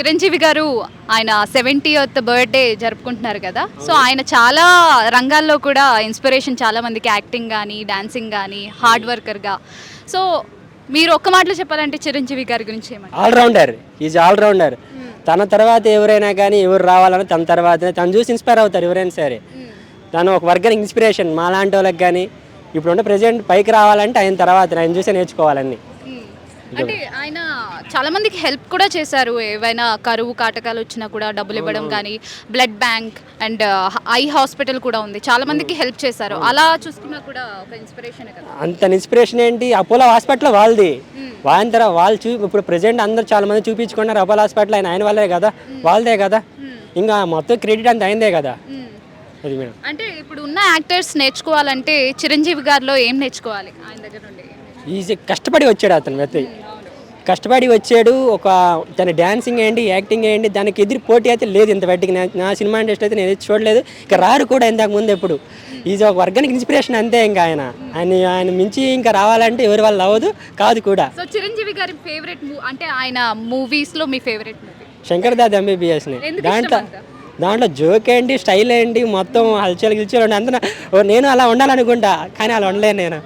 చిరంజీవి గారు ఆయన 70th birthday జరుపుకుంటున్నారు కదా. సో ఆయన చాలా రంగాల్లో కూడా ఇన్స్పిరేషన్, చాలా మందికి యాక్టింగ్ కానీ, డాన్సింగ్ కానీ, హార్డ్ వర్కర్గా. సో మీరు ఒక్క మాటలో చెప్పాలంటే చిరంజీవి గారి గురించి ఏమంటారు? Allrounder, is allrounder. తన తర్వాత ఎవరైనా కానీ ఎవరు రావాలని తన తర్వాత తను చూసి ఇన్స్పైర్ అవుతారు ఎవరైనా సరే. తను ఒక వర్గానికి ఇన్స్పిరేషన్, మా లాంటి వాళ్ళకి కానీ ఇప్పుడున్న ప్రెసిడెంట్ పైకి రావాలంటే ఆయన తర్వాత ఆయన చూసే నేర్చుకోవాలని. అంటే ఆయన చాలా మందికి హెల్ప్ కూడా చేశారు. ఏవైనా కరువు కాటకాలు వచ్చినా కూడా డబ్బులు ఇవ్వడం కానీ, blood bank and eye hospital కూడా ఉంది, చాలా మందికి హెల్ప్ చేశారు. అలా చూసుకున్నా కూడా ఒక ఇన్స్పిరేషన్ కదా. అంత ఇన్స్పిరేషన్ ఏంటి, అపోలో హాస్పిటల్ వాళ్ళది. వాళ్ళ తర్వాత వాళ్ళు ఇప్పుడు ప్రెసిడెంట్ అందరూ చాలా మంది చూపించుకున్నారు అపోలో హాస్పిటల్, ఆయన వాళ్ళే కదా, వాళ్ళదే కదా. ఇంకా మొత్తం క్రెడిట్ అంత అయిందే కదా. అది మేడం. అంటే ఇప్పుడు ఉన్న యాక్టర్స్ నేర్చుకోవాలంటే చిరంజీవి గారిలో ఏం నేర్చుకోవాలి ఆయన దగ్గర నుండి? ఈజీ కష్టపడి వచ్చాడు అతను, కష్టపడి వచ్చాడు. ఒక తన డాన్సింగ్ ఏంటి, యాక్టింగ్ ఏంటి, దానికి ఎదురు పోటీ అయితే లేదు ఇంత బయటికి. నా సినిమా ఇండస్ట్రీ అయితే నేను చూడలేదు, ఇక రారు కూడా ఇంతకు ముందు ఎప్పుడు. ఈజ్ ఒక వర్గానికి ఇన్స్పిరేషన్ అంతే. ఇంకా ఆయన మించి ఇంకా రావాలంటే ఎవరి వల్ల అవ్వదు కాదు కూడా. సో చిరంజీవి గారి ఫేవరెట్ అంటే ఆయన మూవీస్లో మీ ఫేవరెట్ మూవీ? శంకర్ దాదా ఎంబీబీఎస్ని. దాంట్లో జోక్ ఏంటి, స్టైల్ ఏంటి, మొత్తం హల్చల్ గిల్చల్ ఉండి అంత నేను అలా ఉండాలనుకుంటా, కానీ అలా ఉండలేను నేను.